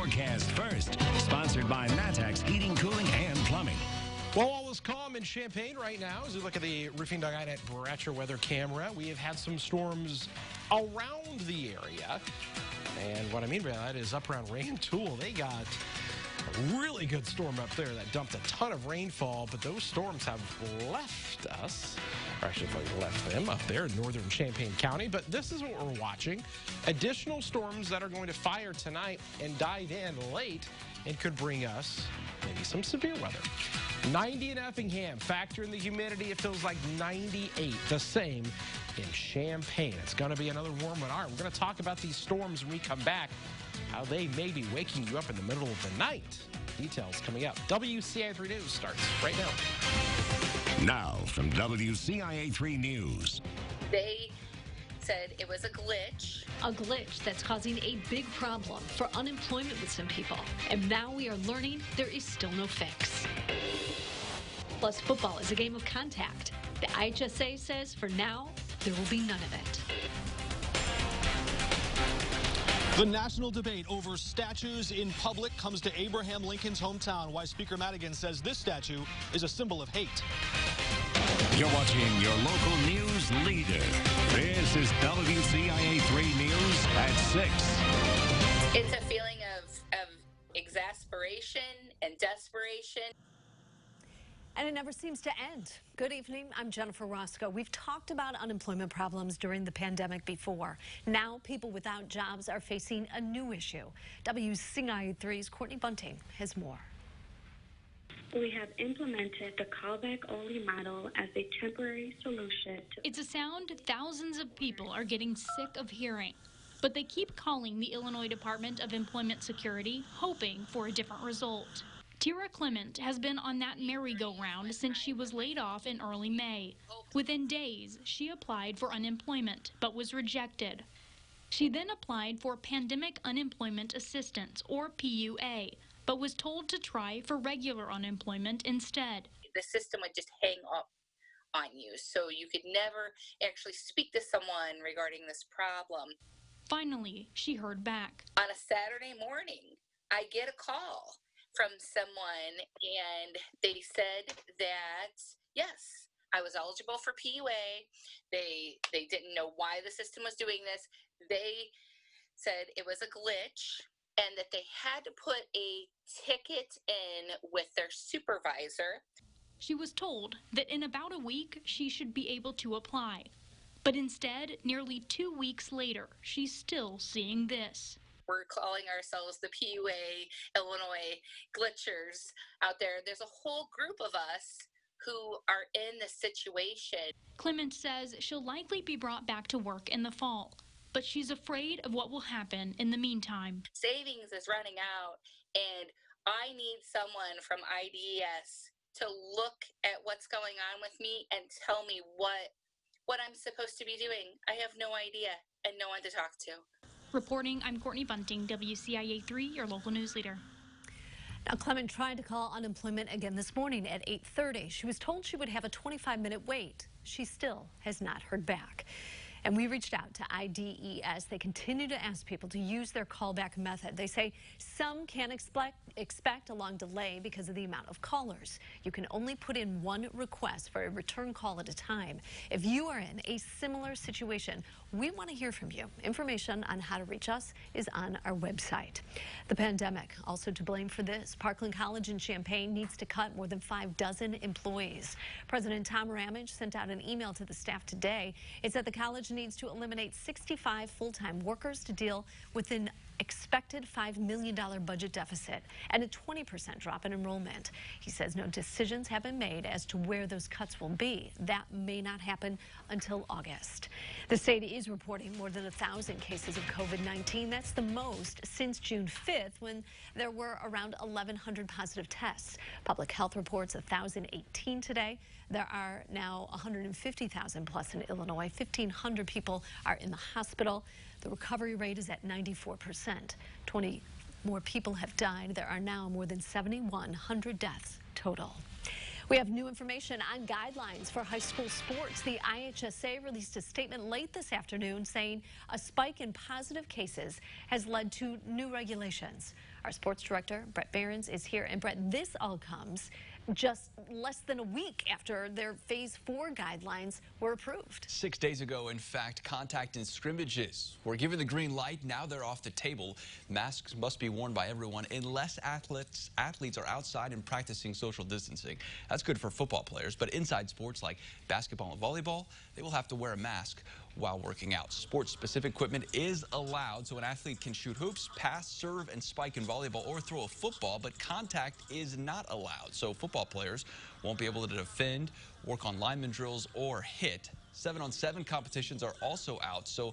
forecast first. Sponsored by Matex Heating, Cooling, and Plumbing. Well, all is calm in Champaign right now. As we look at the Roofing Dugout at Bratcher weather camera, we have had some storms around the area. And what I mean by that is up around Rantoul, they got a really good storm up there that dumped a ton of rainfall, but those storms have left us, or actually left them up there in northern Champaign County. But this is what we're watching. Additional storms that are going to fire tonight and die in late and could bring us maybe some severe weather. 90 in Effingham. Factor in the humidity, it feels like 98. The same in Champaign. It's going to be another warm one. All right, we're going to talk about these storms when we come back, how they may be waking you up in the middle of the night. Details coming up. WCIA 3 News starts right now. Now from WCIA 3 News. They said it was a glitch. A glitch that's causing a big problem for unemployment with some people. And now we are learning there is still no fix. Plus, football is a game of contact. The IHSA says for now, there will be none of it. The national debate over statues in public comes to Abraham Lincoln's hometown. Why Speaker Madigan says this statue is a symbol of hate. You're watching your local news leader. This is WCIA 3 News at 6. It's a feeling of exasperation and desperation. And it never seems to end. Good evening, I'm Jennifer ROSCOE. We've talked about unemployment problems during the pandemic before. Now people without jobs are facing a new issue. WCIA 3's Courtney Bunting has more. We have implemented the callback-only model as a temporary solution. It's a sound thousands of people are getting sick of hearing, but they keep calling the Illinois Department of Employment Security, hoping for a different result. Tira Clement has been on that merry-go-round since she was laid off in early May. Within days, she applied for unemployment, but was rejected. She then applied for Pandemic Unemployment Assistance, or PUA, but was told to try for regular unemployment instead. The system would just hang up on you, so you could never actually speak to someone regarding this problem. Finally, she heard back. On a Saturday morning, I get a call from someone, and they said that, yes, I was eligible for PUA. They didn't know why the system was doing this. They said it was a glitch and that they had to put a ticket in with their supervisor. She was told that in about a week, she should be able to apply. But instead, nearly 2 weeks later, she's still seeing this. We're calling ourselves the PUA Illinois glitchers out there. There's a whole group of us who are in this situation. Clement says she'll likely be brought back to work in the fall, but she's afraid of what will happen in the meantime. Savings is running out, and I need someone from IDES to look at what's going on with me and tell me what I'm supposed to be doing. I have no idea and no one to talk to. Reporting, I'm Courtney Bunting, WCIA 3, your local news leader. Now, Clement tried to call unemployment again this morning at 8:30. She was told she would have a 25-minute wait. She still has not heard back. And we reached out to IDES. They continue to ask people to use their callback method. They say some can expect a long delay because of the amount of callers. You can only put in one request for a return call at a time. If you are in a similar situation, we want to hear from you. Information on how to reach us is on our website. The pandemic also to blame for this. Parkland College in Champaign needs to cut more than 6 employees. President Tom Ramage sent out an email to the staff today. It said the college needs to eliminate 65 full-time workers to deal with an expected $5 million budget deficit and a 20% drop in enrollment. He says no decisions have been made as to where those cuts will be. That may not happen until August. The state is reporting more than 1,000 cases of COVID-19. That's the most since June 5th, when there were around 1,100 positive tests. Public Health reports 1,018 today. There are now 150,000 plus in Illinois. 1,500 people are in the hospital. The recovery rate is at 94%. 20 more people have died. There are now more than 7,100 deaths total. We have new information on guidelines for high school sports. The IHSA released a statement late this afternoon saying a spike in positive cases has led to new regulations. Our sports director, Brett Behrens, is here. And Brett, this all comes just less than a week after their Phase 4 guidelines were approved. 6 days ago, in fact, contact and scrimmages were given the green light. Now they're off the table. Masks must be worn by everyone unless athletes are outside and practicing social distancing. That's good for football players, but inside sports like basketball and volleyball, they will have to wear a mask while working out. Sports-specific equipment is allowed, so an athlete can shoot hoops, pass, serve, and spike in volleyball or throw a football, but contact is not allowed. So football players won't be able to defend, work on lineman drills, or hit. 7-on-7 competitions are also out, so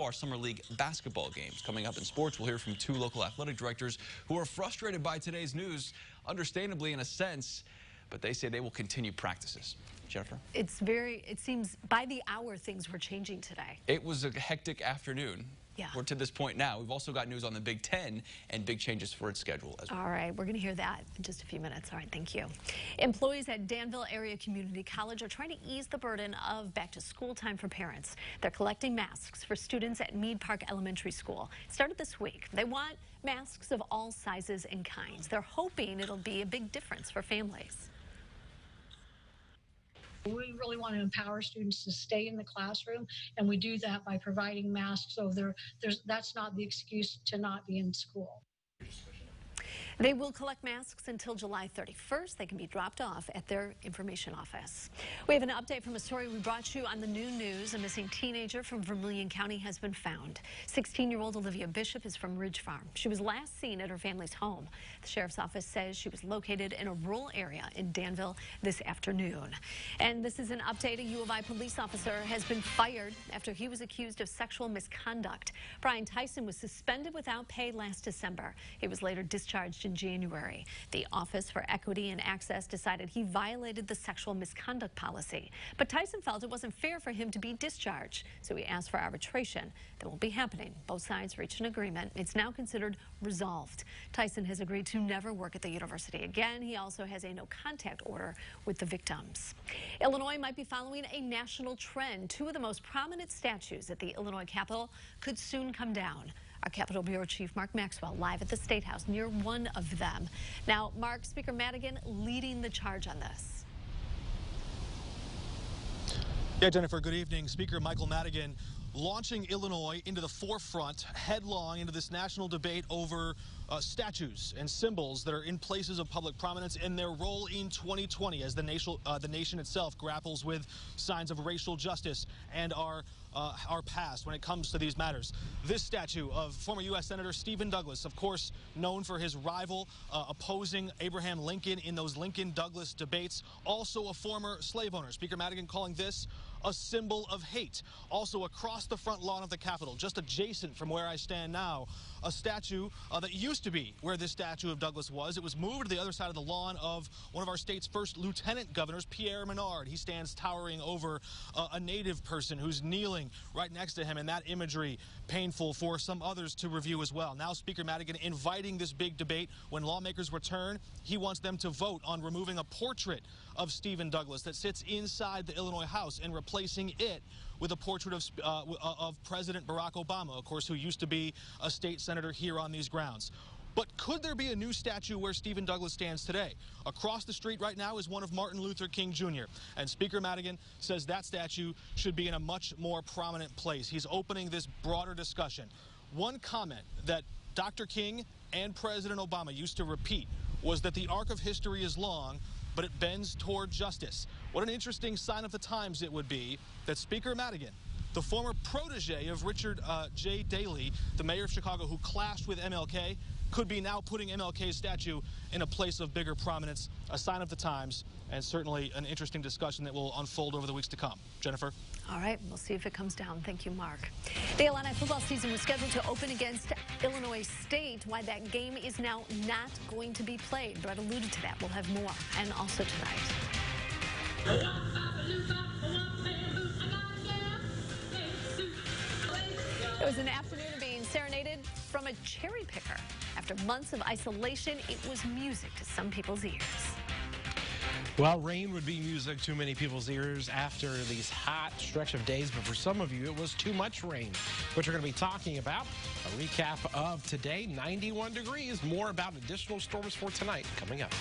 are summer league basketball games. Coming up in sports, we'll hear from two local athletic directors who are frustrated by today's news, understandably in a sense, but they say they will continue practices. Jennifer? It seems by the hour things were changing today. It was a hectic afternoon. Yeah. We're to this point now. We've also got news on the Big Ten and big changes for its schedule as well. All right, we're going to hear that in just a few minutes. All right, thank you. Employees at Danville Area Community College are trying to ease the burden of back-to-school time for parents. They're collecting masks for students at Mead Park Elementary School. It started this week. They want masks of all sizes and kinds. They're hoping it'll be a big difference for families. We really want to empower students to stay in the classroom, and we do that by providing masks. So that's not the excuse to not be in school. They will collect masks until July 31st. They can be dropped off at their information office. We have an update from a story we brought you on the new news. A missing teenager from Vermilion County has been found. 16-year-old Olivia Bishop is from Ridge Farm. She was last seen at her family's home. The sheriff's office says she was located in a rural area in Danville this afternoon. And this is an update. A U of I police officer has been fired after he was accused of sexual misconduct. Brian Tyson was suspended without pay last December. He was later discharged in January. The Office for Equity and Access decided he violated the sexual misconduct policy. But Tyson felt it wasn't fair for him to be discharged, so he asked for arbitration. That won't be happening. Both sides reached an agreement. It's now considered resolved. Tyson has agreed to never work at the university again. He also has a no-contact order with the victims. Illinois might be following a national trend. Two of the most prominent statues at the Illinois Capitol could soon come down. Our Capitol Bureau Chief Mark Maxwell live at the State House near one of them. Now, Mark, Speaker Madigan leading the charge on this. Yeah, Jennifer, good evening. Speaker Michael Madigan launching Illinois into the forefront, headlong into this national debate over statues and symbols that are in places of public prominence and their role in 2020 as the nation itself grapples with signs of racial justice and our past when it comes to these matters. This statue of former U.S. Senator Stephen Douglas, of course, known for his rival opposing Abraham Lincoln in those Lincoln-Douglas debates, also a former slave owner. Speaker Madigan calling this a symbol of hate. Also across the front lawn of the Capitol, just adjacent from where I stand now, a statue that used to be where this statue of Douglas was. It was moved to the other side of the lawn of one of our state's first lieutenant governors, Pierre Menard. He stands towering over a native person who's kneeling right next to him, and that imagery painful for some others to review as well. Now Speaker Madigan inviting this big debate. When lawmakers return, he wants them to vote on removing a portrait of Stephen Douglas that sits inside the Illinois House and replacing it with a portrait of President Barack Obama, of course, who used to be a state senator here on these grounds. But could there be a new statue where Stephen Douglas stands today? Across the street right now is one of Martin Luther King Jr. And Speaker Madigan says that statue should be in a much more prominent place. He's opening this broader discussion. One comment that Dr. King and President Obama used to repeat was that the arc of history is long, but it bends toward justice. What an interesting sign of the times it would be that Speaker Madigan, the former protege of Richard J. Daley, the mayor of Chicago who clashed with MLK, could be now putting MLK's statue in a place of bigger prominence, a sign of the times, and certainly an interesting discussion that will unfold over the weeks to come. Jennifer? All right, we'll see if it comes down. Thank you, Mark. The Illini football season was scheduled to open against Illinois State. Why that game is now not going to be played. Brett alluded to that. We'll have more, and also tonight. It was an afternoon of being serenaded from a cherry picker. After months of isolation, it was music to some people's ears. Well, rain would be music to many people's ears after these hot stretch of days, but for some of you, it was too much rain, which we're going to be talking about. A recap of today, 91 degrees. More about additional storms for tonight coming up.